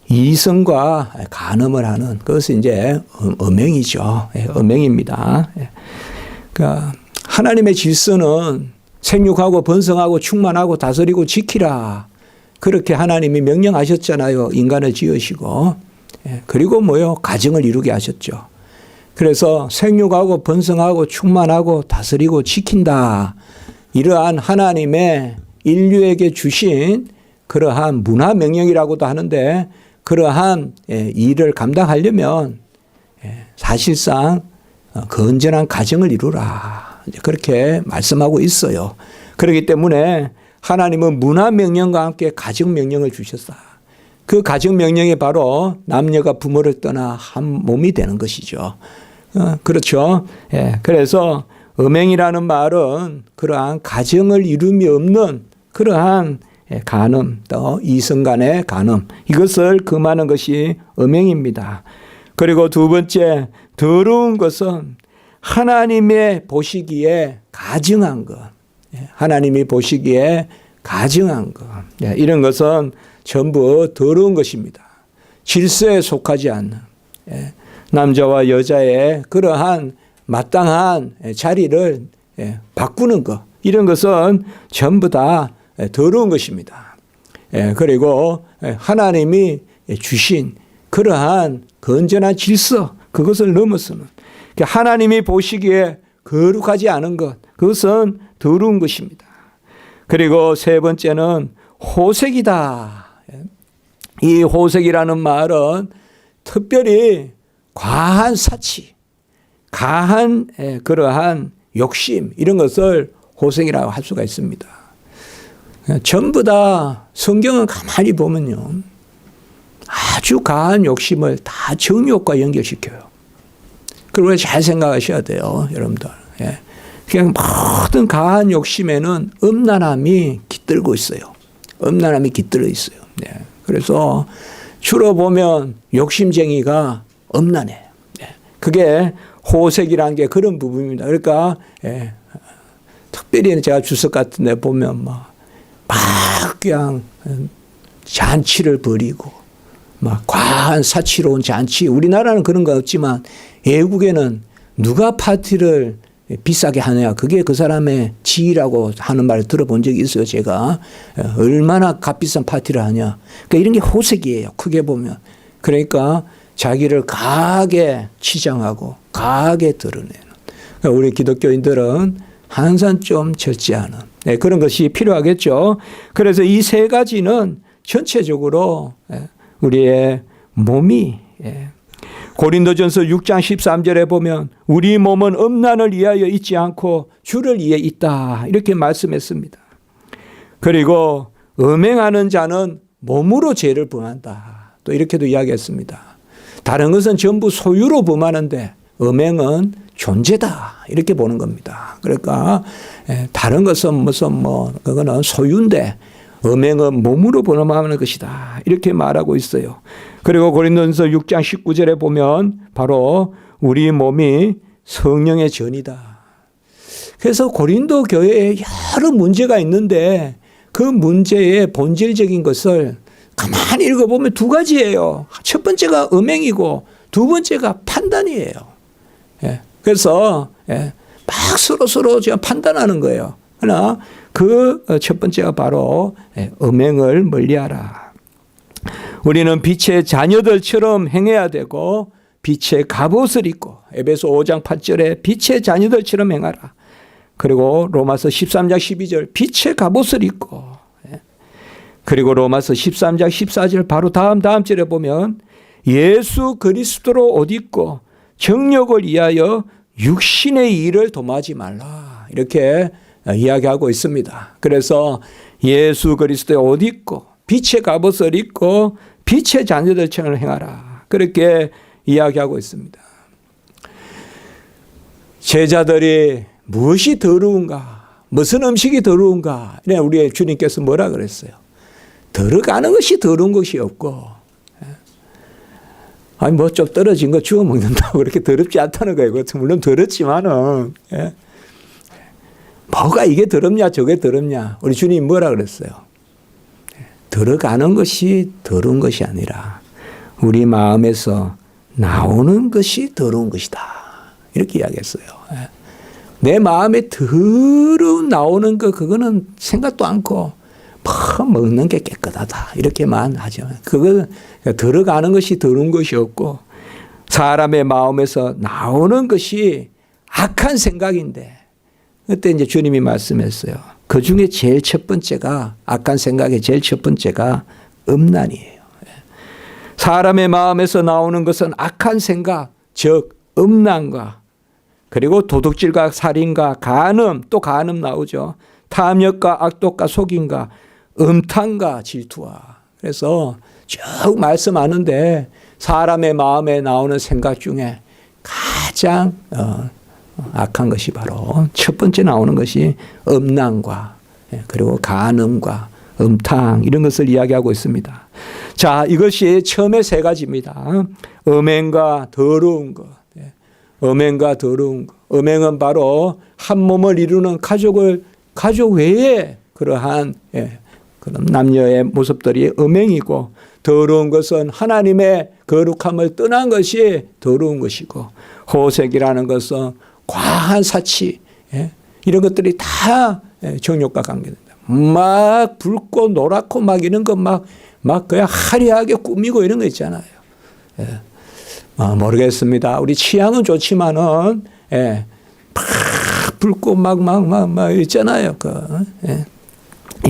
S1: 이성과 간음을 하는 그것이 이제 음행이죠. 음행입니다. 그러니까 하나님의 질서는 생육하고 번성하고 충만하고 다스리고 지키라. 그렇게 하나님이 명령하셨잖아요. 인간을 지으시고. 그리고 뭐요? 가정을 이루게 하셨죠. 그래서 생육하고 번성하고 충만하고 다스리고 지킨다. 이러한 하나님의 인류에게 주신 그러한 문화 명령이라고도 하는데 그러한 일을 감당하려면 사실상 건전한 가정을 이루라. 그렇게 말씀하고 있어요. 그렇기 때문에 하나님은 문화 명령과 함께 가정 명령을 주셨다. 그 가정 명령이 바로 남녀가 부모를 떠나 한 몸이 되는 것이죠. 그렇죠. 그래서 음행이라는 말은 그러한 가정을 이룸이 없는 그러한 간음, 또 이성 간의 간음, 이것을 금하는 것이 음행입니다. 그리고 두 번째, 더러운 것은 하나님의 보시기에 가증한 것. 하나님이 보시기에 가증한 것. 이런 것은 전부 더러운 것입니다. 질서에 속하지 않는 남자와 여자의 그러한 마땅한 자리를 바꾸는 것. 이런 것은 전부 다 더러운 것입니다. 그리고 하나님이 주신 그러한 건전한 질서, 그것을 넘어서는 하나님이 보시기에 거룩하지 않은 것, 그것은 더러운 것입니다. 그리고 세 번째는 호색이다. 이 호색이라는 말은 특별히 과한 사치, 과한 그러한 욕심, 이런 것을 호색이라고 할 수가 있습니다. 전부 다 성경을 가만히 보면요, 아주 과한 욕심을 다 정욕과 연결시켜요. 그걸 잘 생각하셔야 돼요, 여러분들. 그냥 모든 과한 욕심에는 음란함이 깃들고 있어요. 음란함이 깃들어 있어요. 그래서 주로 보면 욕심쟁이가 음란해요. 그게 호색이라는 게 그런 부분입니다. 그러니까 특별히 제가 주석 같은 데 보면 막 그냥 잔치를 벌이고 막 과한 사치로운 잔치. 우리나라는 그런 거 없지만 외국에는 누가 파티를 비싸게 하느냐, 그게 그 사람의 지위라고 하는 말을 들어본 적이 있어요. 제가 얼마나 값비싼 파티를 하냐. 그러니까 이런 게 호색이에요. 크게 보면. 그러니까 자기를 과하게 치장하고 과하게 드러내는. 그러니까 우리 기독교인들은 항상 좀 절제하는 그런 것이 필요하겠죠. 그래서 이 세 가지는 전체적으로 우리의 몸이 고린도전서 6장 13절에 보면 우리 몸은 음란을 위하여 있지 않고 주를 위해 있다, 이렇게 말씀했습니다. 그리고 음행하는 자는 몸으로 죄를 범한다, 또 이렇게도 이야기했습니다. 다른 것은 전부 소유로 범하는데 음행은 존재다, 이렇게 보는 겁니다. 그러니까 다른 것은 무슨 그거는 소유인데 음행은 몸으로 범하는 것이다, 이렇게 말하고 있어요. 그리고 고린도전서 6장 19절에 보면 바로 우리 몸이 성령의 전이다. 그래서 고린도 교회에 여러 문제가 있는데 그 문제의 본질적인 것을 가만히 읽어보면 두 가지예요. 첫 번째가 음행이고 두 번째가 판단이에요. 그래서 막 서로 판단하는 거예요. 그러나 그 첫 번째가 바로 음행을 멀리하라. 우리는 빛의 자녀들처럼 행해야 되고 빛의 갑옷을 입고, 에베소 5장 8절에 빛의 자녀들처럼 행하라. 그리고 로마서 13장 12절 빛의 갑옷을 입고, 그리고 로마서 13장 14절 바로 다음 절에 보면 예수 그리스도로 옷 입고 정욕을 위하여 육신의 일을 도모하지 말라, 이렇게 이야기하고 있습니다. 그래서 예수 그리스도의 옷 입고 빛의 갑옷을 입고 빛의 자녀들처럼 행하라, 그렇게 이야기하고 있습니다. 제자들이 무엇이 더러운가, 무슨 음식이 더러운가, 우리 주님께서 뭐라 그랬어요? 들어가는 것이 더러운 것이 없고, 아니 좀 떨어진 거 주워 먹는다고 그렇게 더럽지 않다는 거예요. 물론 더럽지만은 뭐가 이게 더럽냐 저게 더럽냐, 우리 주님 뭐라 그랬어요? 들어가는 것이 더러운 것이 아니라 우리 마음에서 나오는 것이 더러운 것이다, 이렇게 이야기했어요. 내 마음에 더러운 나오는 거, 그거는 생각도 않고 먹는 게 깨끗하다 이렇게만 하죠. 그거 들어가는 것이 더러운 것이 없고 사람의 마음에서 나오는 것이 악한 생각인데 그때 이제 주님이 말씀했어요. 그 중에 제일 첫 번째가 악한 생각의 제일 첫 번째가 음란이에요. 사람의 마음에서 나오는 것은 악한 생각, 즉 음란과 그리고 도둑질과 살인과 간음, 또 간음 나오죠. 탐욕과 악독과 속임과 음탕과 질투와. 그래서 쭉 말씀하는데 사람의 마음에 나오는 생각 중에 가장 악한 것이 바로 첫 번째 나오는 것이 음란과 그리고 간음과 음탕 이런 것을 이야기하고 있습니다. 자, 이것이 처음에 세 가지입니다. 음행과 더러운 것. 음행과 더러운 것. 음행은 바로 한 몸을 이루는 가족 외에 그러한 그런 남녀의 모습들이 음행이고 더러운 것은 하나님의 거룩함을 떠난 것이 더러운 것이고 호색이라는 것은 과한 사치 이런 것들이 다 정욕과 관계된다. 막 붉고 노랗고 막 이런 거 막 그냥 화려하게 꾸미고 이런 거 있잖아요. 모르겠습니다. 우리 취향은 좋지만은 막 붉고 막 있잖아요.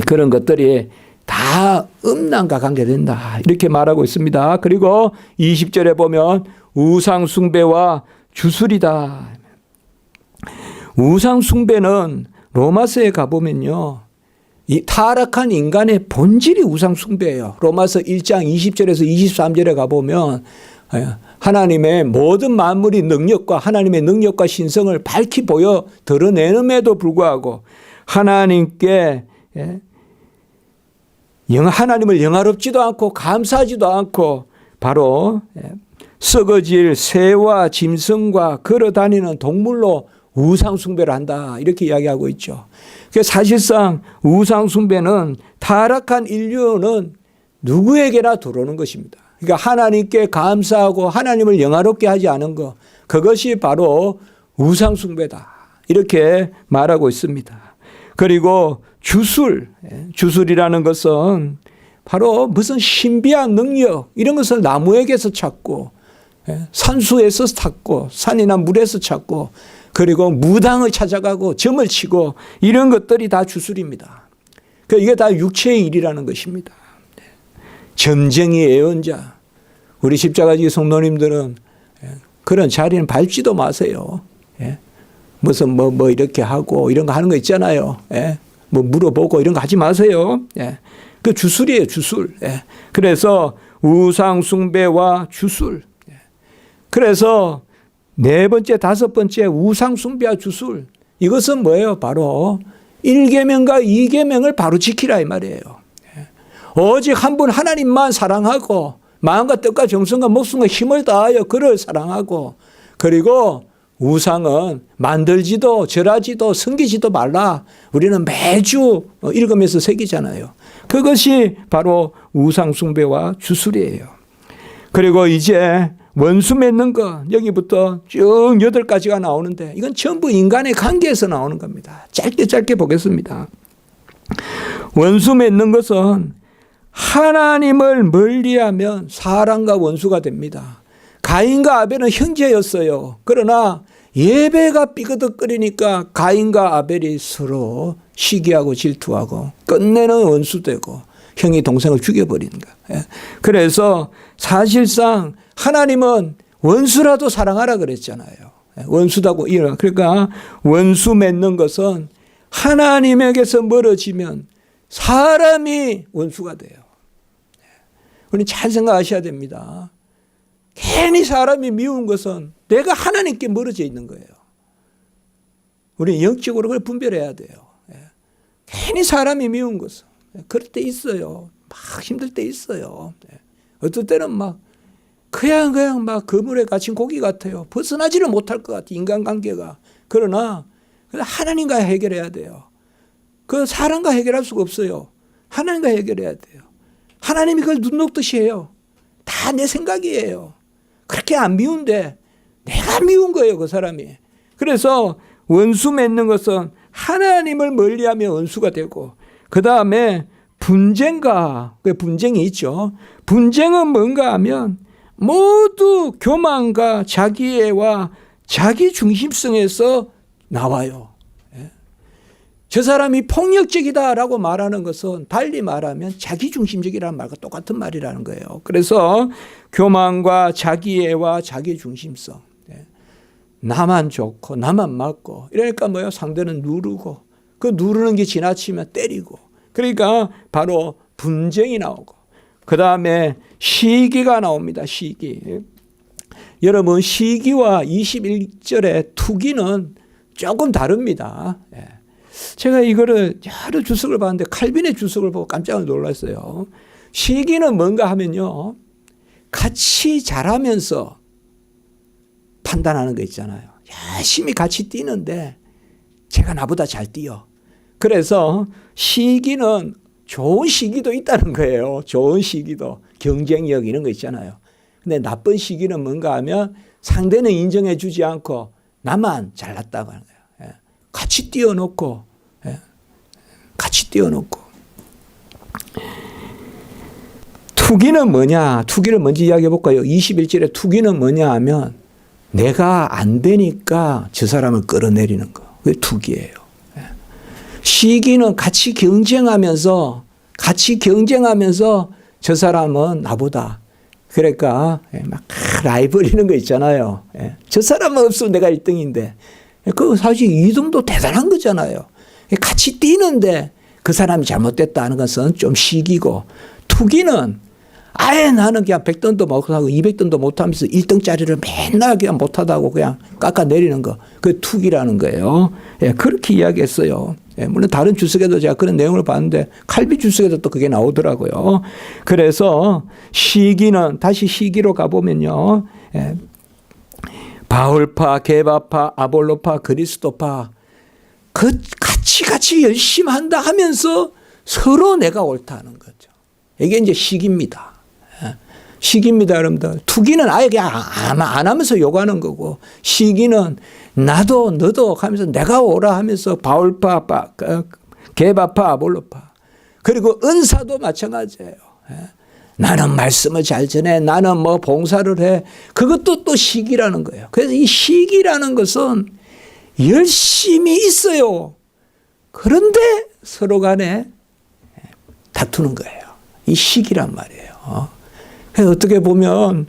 S1: 그런 것들이 다 음란과 관계된다. 이렇게 말하고 있습니다. 그리고 20절에 보면 우상 숭배와 주술이다. 우상 숭배는 로마서에 가보면요. 이 타락한 인간의 본질이 우상 숭배예요. 로마서 1장 20절에서 23절에 가보면 하나님의 모든 만물이 능력과 하나님의 능력과 신성을 밝히 보여 드러내는에도 불구하고 하나님께 하나님을 영화롭지도 않고 감사하지도 않고 바로 썩어질 새와 짐승과 걸어다니는 동물로 우상 숭배를 한다 이렇게 이야기하고 있죠. 사실상 우상 숭배는 타락한 인류는 누구에게나 들어오는 것입니다. 그러니까 하나님께 감사하고 하나님을 영화롭게 하지 않은 것 그것이 바로 우상 숭배다 이렇게 말하고 있습니다. 그리고 주술이라는 것은 바로 무슨 신비한 능력 이런 것을 나무에게서 찾고 산수에서 찾고 산이나 물에서 찾고 그리고 무당을 찾아가고 점을 치고 이런 것들이 다 주술입니다. 이게 다 육체의 일이라는 것입니다. 점쟁이 예언자 우리 십자가지기 성도님들은 그런 자리는 밟지도 마세요. 무슨 뭐 이렇게 하고 이런 거 하는 거 있잖아요. 뭐 물어보고 이런 거 하지 마세요. 그 주술이에요, 주술. 그래서 우상 숭배와 주술. 그래서 네 번째, 다섯 번째 우상 숭배와 주술. 이것은 뭐예요? 바로 1계명과 2계명을 바로 지키라 이 말이에요. 오직 한 분 하나님만 사랑하고 마음과 뜻과 정성과 목숨과 힘을 다하여 그를 사랑하고 그리고 우상은 만들지도 절하지도 섬기지도 말라. 우리는 매주 읽으면서 새기잖아요. 그것이 바로 우상 숭배와 주술이에요. 그리고 이제 원수 맺는 것 여기부터 쭉 8가지가 나오는데 이건 전부 인간의 관계에서 나오는 겁니다. 짧게 보겠습니다. 원수 맺는 것은 하나님을 멀리하면 사람과 원수가 됩니다. 가인과 아벨은 형제였어요. 그러나 예배가 삐그덕거리니까 가인과 아벨이 서로 시기하고 질투하고 끝내는 원수되고 형이 동생을 죽여버리는 거예요. 그래서 사실상 하나님은 원수라도 사랑하라 그랬잖아요. 원수다고 그러니까 원수 맺는 것은 하나님에게서 멀어지면 사람이 원수가 돼요. 우리 잘 생각하셔야 됩니다. 괜히 사람이 미운 것은 내가 하나님께 멀어져 있는 거예요. 우리 영적으로 그걸 분별해야 돼요. 괜히 사람이 미운 것은 그럴 때 있어요. 막 힘들 때 있어요. 어떨 때는 막 그냥 막 그물에 갇힌 고기 같아요. 벗어나지를 못할 것 같아요. 인간관계가. 그러나 하나님과 해결해야 돼요. 그 사람과 해결할 수가 없어요. 하나님과 해결해야 돼요. 하나님이 그걸 눈 녹듯이 해요. 다 내 생각이에요. 그렇게 안 미운데 내가 미운 거예요. 그 사람이. 그래서 원수 맺는 것은 하나님을 멀리하면 원수가 되고 그 다음에 분쟁과 그 분쟁이 있죠. 분쟁은 뭔가 하면 모두 교만과 자기애와 자기 중심성에서 나와요. 저 사람이 폭력적이다라고 말하는 것은 달리 말하면 자기 중심적이라는 말과 똑같은 말이라는 거예요. 그래서 교만과 자기애와 자기 중심성. 나만 좋고 나만 맞고 이러니까 뭐예요? 상대는 누르고 그 누르는 게 지나치면 때리고 그러니까 바로 분쟁이 나오고 그 다음에 시기가 나옵니다. 시기. 여러분 시기와 21절의 투기는 조금 다릅니다. 제가 이거를 여러 주석을 봤는데 칼빈의 주석을 보고 깜짝 놀랐어요. 시기는 뭔가 하면요. 같이 잘하면서 판단하는 거 있잖아요. 열심히 같이 뛰는데 제가 나보다 잘 뛰어. 그래서 시기는 좋은 시기도 있다는 거예요. 좋은 시기도. 경쟁력 이런 거 있잖아요. 근데 나쁜 시기는 뭔가 하면 상대는 인정해 주지 않고 나만 잘났다고 하는 거예요. 같이 뛰어놓고 같이 뛰어놓고 투기는 뭐냐? 투기를 먼저 이야기해 볼까요? 21절에 투기는 뭐냐 하면 내가 안 되니까 저 사람을 끌어내리는 거. 그게 투기예요. 시기는 같이 경쟁하면서 저 사람은 나보다 그러니까 막 라이벌 이런 거 있잖아요. 저 사람은 없으면 내가 1등인데 그 사실 2등도 대단한 거잖아요. 같이 뛰는데 그 사람이 잘못됐다 하는 것은 좀 시기고 투기는 아예 나는 그냥 100등도 못하고 200등도 못하면서 1등짜리를 맨날 그냥 못하다고 그냥 깎아내리는 거. 그게 투기라는 거예요. 그렇게 이야기했어요. 물론 다른 주석에도 제가 그런 내용을 봤는데 칼빈 주석에도 또 그게 나오더라고요. 그래서 시기는 다시 시기로 가보면요. 바울파, 게바파, 아볼로파, 그리스도파 같이 열심히 한다 하면서 서로 내가 옳다 하는 거죠. 이게 이제 시기입니다. 시기입니다, 여러분들. 투기는 아예 그냥 안 하면서 요구하는 거고, 시기는 나도 너도 하면서 내가 오라 하면서 바울파, 게바파, 아볼로파. 그리고 은사도 마찬가지예요. 나는 말씀을 잘 전해, 나는 뭐 봉사를 해. 그것도 또 시기라는 거예요. 그래서 이 시기라는 것은 열심히 있어요. 그런데 서로 간에 다투는 거예요. 이 시기란 말이에요. 그래서 어떻게 보면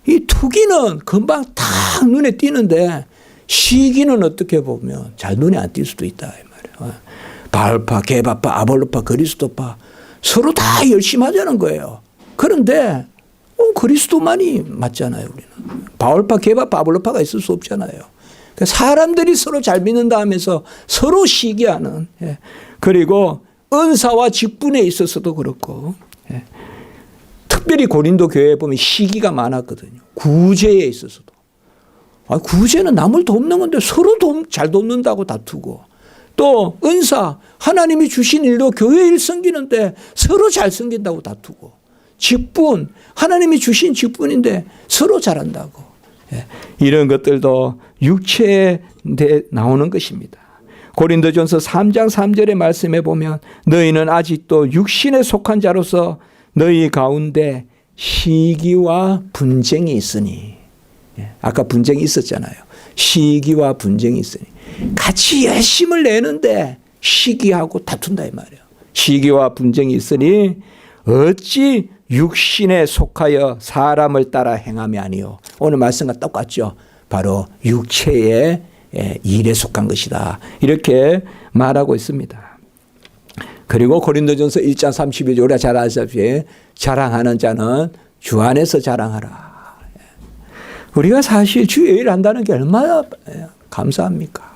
S1: 이 투기는 금방 딱 눈에 띄는데 시기는 어떻게 보면 잘 눈에 안 띌 수도 있다 이 말이에요. 바울파, 게바파, 아볼로파, 그리스도파 서로 다 열심히 하자는 거예요. 그런데 그리스도만이 맞잖아요. 우리는 바울파, 게바파, 아볼로파가 있을 수 없잖아요. 사람들이 서로 잘 믿는다 하면서 서로 시기하는 그리고 은사와 직분에 있어서도 그렇고 특별히 고린도 교회에 보면 시기가 많았거든요. 구제에 있어서도. 구제는 남을 돕는 건데 서로 잘 돕는다고 다투고 또 은사 하나님이 주신 일도 교회 일 섬기는데 서로 잘 섬긴다고 다투고 직분 하나님이 주신 직분인데 서로 잘한다고 이런 것들도 육체에 나오는 것입니다. 고린도전서 3장 3절의 말씀에 보면 너희는 아직도 육신에 속한 자로서 너희 가운데 시기와 분쟁이 있으니 아까 분쟁이 있었잖아요. 시기와 분쟁이 있으니 같이 열심을 내는데 시기하고 다툰다 이 말이에요. 시기와 분쟁이 있으니 어찌 육신에 속하여 사람을 따라 행함이 아니요. 오늘 말씀과 똑같죠. 바로 육체의 일에 속한 것이다. 이렇게 말하고 있습니다. 그리고 고린도전서 1장 32절 우리가 잘 아시다시피 자랑하는 자는 주 안에서 자랑하라. 우리가 사실 주의 일을 한다는 게 얼마나 감사합니까?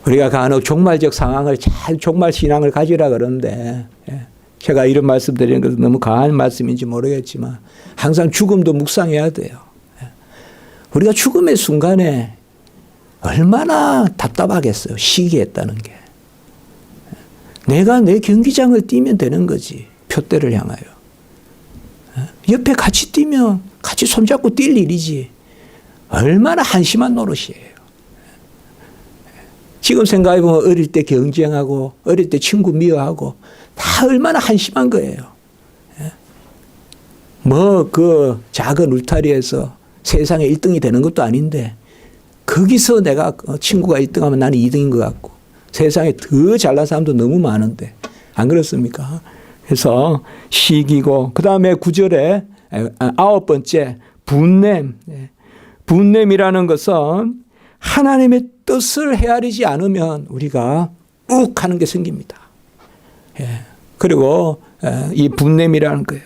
S1: 우리가 간혹 종말적 상황을 잘 종말 신앙을 가지라 그러는데 제가 이런 말씀 드리는 것은 너무 과한 말씀인지 모르겠지만 항상 죽음도 묵상해야 돼요. 우리가 죽음의 순간에 얼마나 답답하겠어요. 시기했다는 게. 내가 내 경기장을 뛰면 되는 거지. 표대를 향하여. 옆에 같이 뛰면 같이 손잡고 뛸 일이지. 얼마나 한심한 노릇이에요. 지금 생각해보면 어릴 때 경쟁하고 어릴 때 친구 미워하고 다 얼마나 한심한 거예요. 뭐 그 작은 울타리에서 세상에 1등이 되는 것도 아닌데 거기서 내가 친구가 1등하면 나는 2등인 것 같고 세상에 더 잘난 사람도 너무 많은데 안 그렇습니까? 그래서 시기고 그 다음에 9절에 9번째 분냄. 분냄이라는 것은 하나님의 뜻을 헤아리지 않으면 우리가 욱 하는 게 생깁니다. 그리고 이 분냄이라는 거예요.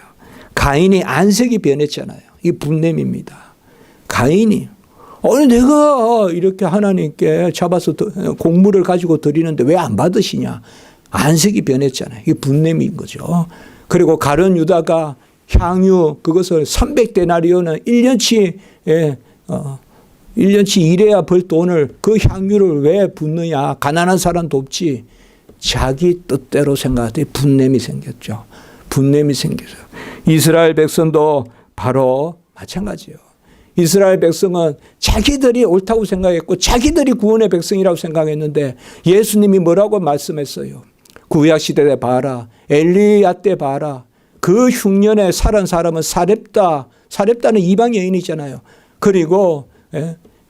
S1: 가인이 안색이 변했잖아요. 이 분냄입니다. 가인이 내가 이렇게 하나님께 잡아서 곡물을 가지고 드리는데 왜 안 받으시냐. 안색이 변했잖아요. 이게 분냄인 거죠. 그리고 가룟 유다가 향유 그것을 300데나리온은 1년치 1년치 일해야 벌 돈을 그 향유를 왜 붓느냐. 가난한 사람도 없지. 자기 뜻대로 생각할 분냄이 생겼죠. 분냄이 생겨서 이스라엘 백성도 바로 마찬가지예요. 이스라엘 백성은 자기들이 옳다고 생각했고 자기들이 구원의 백성이라고 생각했는데 예수님이 뭐라고 말씀했어요. 구약시대에 봐라. 엘리야 때 봐라. 그 흉년에 살은 사람은 사렙다는 이방 여인이잖아요. 그리고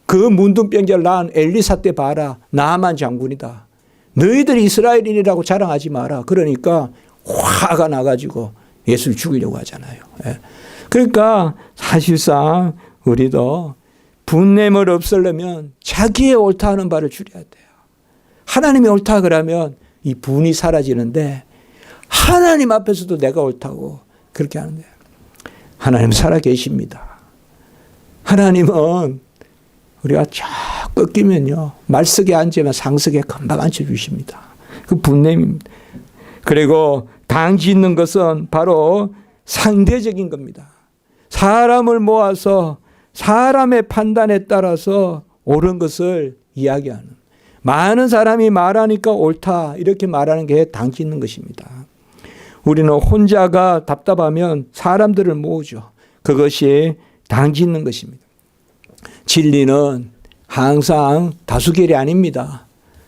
S1: 그 문둥병자를 낳은 엘리사 때 봐라. 나아만 장군이다. 너희들이 이스라엘인이라고 자랑하지 마라. 그러니까 화가 나가지고 예수를 죽이려고 하잖아요. 그러니까 사실상 우리도 분냄을 없애려면 자기의 옳다 하는 바를 줄여야 돼요. 하나님이 옳다 그러면 이 분이 사라지는데 하나님 앞에서도 내가 옳다고 그렇게 하는데 하나님 살아 계십니다. 하나님은 우리가 쫙 꺾이면요. 말석에 앉으면 상석에 금방 앉혀주십니다. 그 분냄입니다. 그리고 당짓는 것은 바로 상대적인 겁니다. 사람을 모아서 사람의 판단에 따라서 옳은 것을 이야기하는 많은 사람이 말하니까 옳다 이렇게 말하는 게 당짓는 것입니다. 우리는 혼자가 답답하면 사람들을 모으죠. 그것이 당짓는 것입니다. 진리는 항상 다수결이 아닙니다.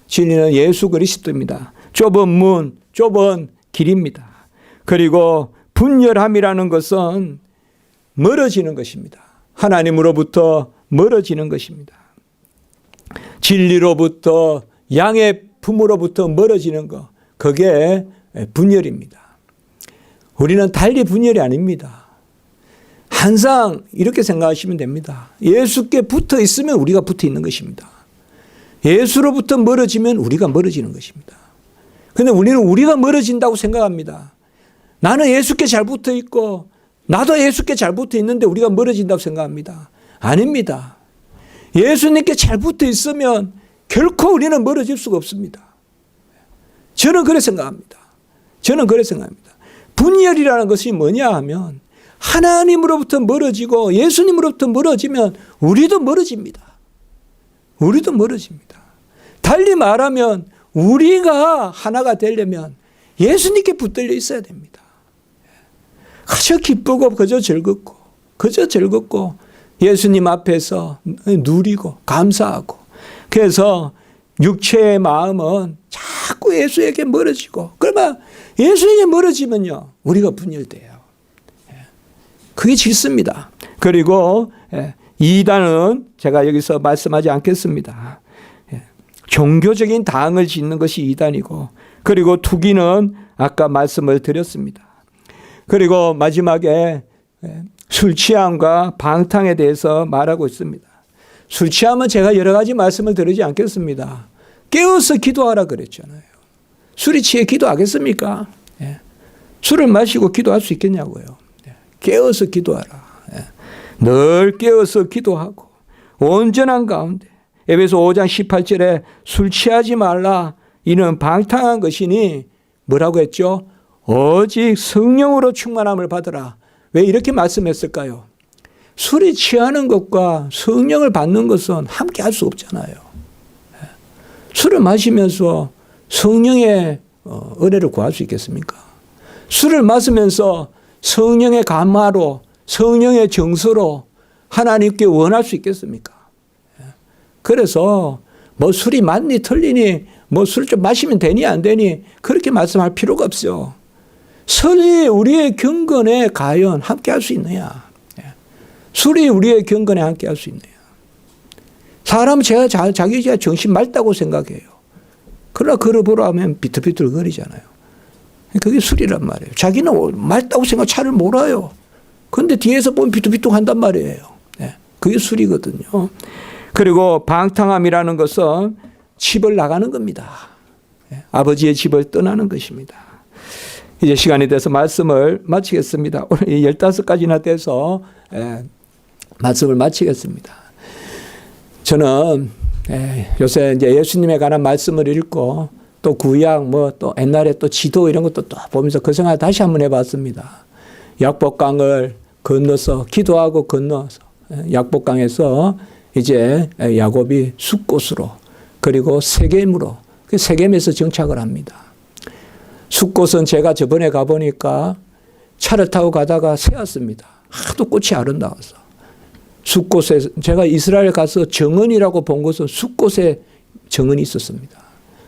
S1: 진리는 예수 그리스도입니다. 좁은 문, 좁은 길입니다. 그리고 분열함이라는 것은 멀어지는 것입니다. 하나님으로부터 멀어지는 것입니다. 진리로부터 양의 품으로부터 멀어지는 것, 그게 분열입니다. 우리는 달리 분열이 아닙니다. 항상 이렇게 생각하시면 됩니다. 예수께 붙어 있으면 우리가 붙어 있는 것입니다. 예수로부터 멀어지면 우리가 멀어지는 것입니다. 그런데 우리는 우리가 멀어진다고 생각합니다. 나는 예수께 잘 붙어 있고 나도 예수께 잘 붙어 있는데 우리가 멀어진다고 생각합니다. 아닙니다. 예수님께 잘 붙어 있으면 결코 우리는 멀어질 수가 없습니다. 저는 그렇게 생각합니다. 분열이라는 것이 뭐냐 하면 하나님으로부터 멀어지고 예수님으로부터 멀어지면 우리도 멀어집니다. 달리 말하면 우리가 하나가 되려면 예수님께 붙들려 있어야 됩니다. 그저 기쁘고 그저 즐겁고 예수님 앞에서 누리고 감사하고 그래서 육체의 마음은 자꾸 예수에게 멀어지고 그러면 예수에게 멀어지면요 우리가 분열돼요. 그게 질습니다. 그리고 이단은 제가 여기서 말씀하지 않겠습니다. 종교적인 당을 짓는 것이 이단이고 그리고 투기는 아까 말씀을 드렸습니다. 그리고 마지막에 술 취함과 방탕에 대해서 말하고 있습니다. 술 취함은 제가 여러 가지 말씀을 드리지 않겠습니다. 깨어서 기도하라 그랬잖아요. 술이 취해 기도하겠습니까? 술을 마시고 기도할 수 있겠냐고요. 깨어서 기도하라. 늘 깨어서 기도하고 온전한 가운데 에베소 5장 18절에 술 취하지 말라 이는 방탕한 것이니 뭐라고 했죠? 오직 성령으로 충만함을 받으라. 왜 이렇게 말씀했을까요? 술이 취하는 것과 성령을 받는 것은 함께 할 수 없잖아요. 술을 마시면서 성령의 은혜를 구할 수 있겠습니까? 술을 마시면서 성령의 감화로 성령의 정서로 하나님께 원할 수 있겠습니까? 그래서 뭐 술이 맞니 틀리니 뭐 술 좀 마시면 되니 안 되니 그렇게 말씀할 필요가 없죠. 술이 우리의 경건에 과연 함께할 수 있느냐. 술이 우리의 경건에 함께할 수 있느냐. 사람은 자기가 정신 맑다고 생각해요. 그러나 걸어보라 하면 비틀비틀 거리잖아요. 그게 술이란 말이에요. 자기는 맑다고 생각 차를 몰아요. 그런데 뒤에서 보면 비틀비틀 한단 말이에요. 그게 술이거든요. 그리고 방탕함이라는 것은 집을 나가는 겁니다. 아버지의 집을 떠나는 것입니다. 이제 시간이 돼서 말씀을 마치겠습니다. 오늘 15가지나 돼서 말씀을 마치겠습니다. 저는 요새 이제 예수님에 관한 말씀을 읽고 또 구약 뭐 또 옛날에 또 지도 이런 것도 또 보면서 그 생각 다시 한번 해봤습니다. 약복강을 건너서 기도하고 건너서 약복강에서 이제 야곱이 숫곳으로 그리고 세겜으로 세겜에서 정착을 합니다. 숫곳은 제가 저번에 가보니까 차를 타고 가다가 세웠습니다. 하도 꽃이 아름다워서. 숫곳에 제가 이스라엘 가서 정원이라고 본 곳은 숫곳에 정원이 있었습니다.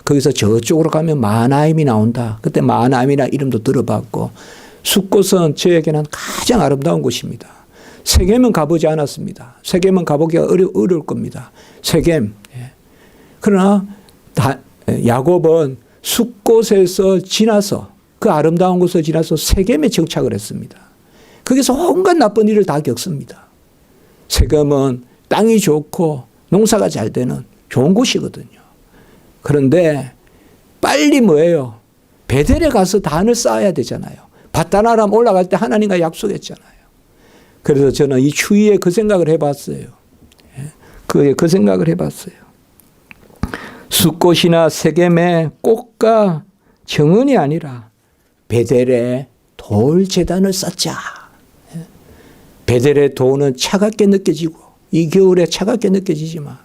S1: 거기서 저쪽으로 가면 마하나임이 나온다. 그때 마하나임이라는 이름도 들어봤고 숫곳은 저에게는 가장 아름다운 곳입니다. 세겜은 가보지 않았습니다. 세겜은 가보기가 어려울 겁니다. 세겜. 그러나 야곱은 숫곳에서 지나서 그 아름다운 곳을 지나서 세겜에 정착을 했습니다. 거기서 온갖 나쁜 일을 다 겪습니다. 세겜은 땅이 좋고 농사가 잘 되는 좋은 곳이거든요. 그런데 빨리 뭐예요? 베델에 가서 단을 쌓아야 되잖아요. 밧다나람 올라갈 때 하나님과 약속했잖아요. 그래서 저는 이 추위에 그 생각을 해봤어요. 그 생각을 해봤어요. 숫곳이나 세겜의 꽃과 정원이 아니라 베델에 돌 제단을 쌓자. 베델의 돌은 차갑게 느껴지고 이 겨울에 차갑게 느껴지지만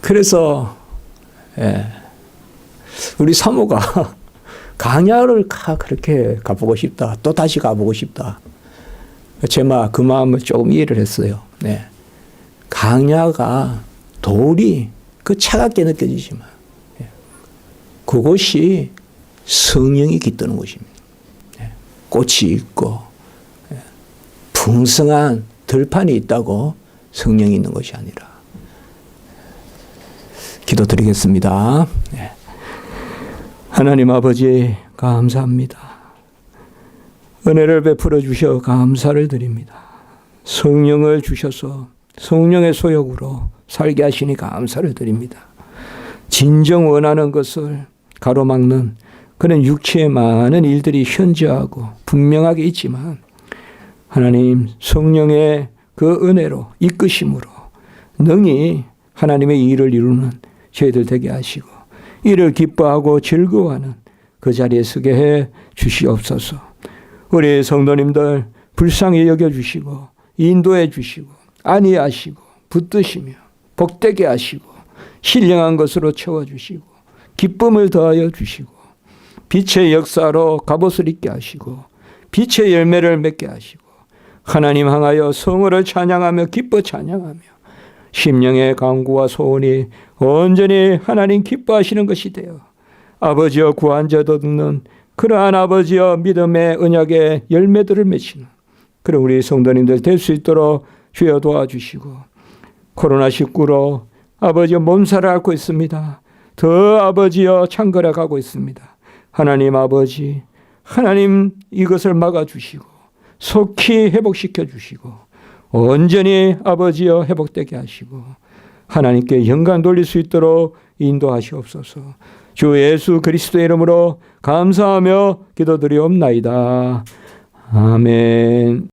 S1: 그래서 우리 사모가 강야를 그렇게 가보고 싶다. 또 다시 가보고 싶다. 제가 그 마음을 조금 이해를 했어요. 강야가 돌이 그 차갑게 느껴지지만 그곳이 성령이 깃드는 곳입니다. 꽃이 있고 풍성한 들판이 있다고 성령이 있는 것이 아니라. 기도드리겠습니다. 하나님 아버지 감사합니다. 은혜를 베풀어 주셔 감사를 드립니다. 성령을 주셔서 성령의 소욕으로 살게 하시니 감사를 드립니다. 진정 원하는 것을 가로막는 그런 육체의 많은 일들이 현저하고 분명하게 있지만 하나님 성령의 그 은혜로 이끄심으로 능히 하나님의 일을 이루는 저희들 되게 하시고 이를 기뻐하고 즐거워하는 그 자리에 서게 해 주시옵소서. 우리 성도님들 불쌍히 여겨주시고 인도해 주시고 안위하시고 붙드시며 복되게 하시고 신령한 것으로 채워주시고 기쁨을 더하여 주시고 빛의 역사로 갑옷을 입게 하시고 빛의 열매를 맺게 하시고 하나님 향하여 성호를 찬양하며 기뻐 찬양하며 심령의 간구와 소원이 온전히 하나님 기뻐하시는 것이 되어 아버지여 구한 자도 듣는 그러한 아버지여 믿음의 언약의 열매들을 맺히는 그런 우리 성도님들 될 수 있도록 주여 도와주시고 코로나19로 아버지여 몸살을 앓고 있습니다. 더 아버지여 창궐해 가고 있습니다. 하나님 아버지 하나님 이것을 막아주시고 속히 회복시켜 주시고 온전히 아버지여 회복되게 하시고 하나님께 영광 돌릴 수 있도록 인도하시옵소서. 주 예수 그리스도의 이름으로 감사하며 기도드리옵나이다. 아멘.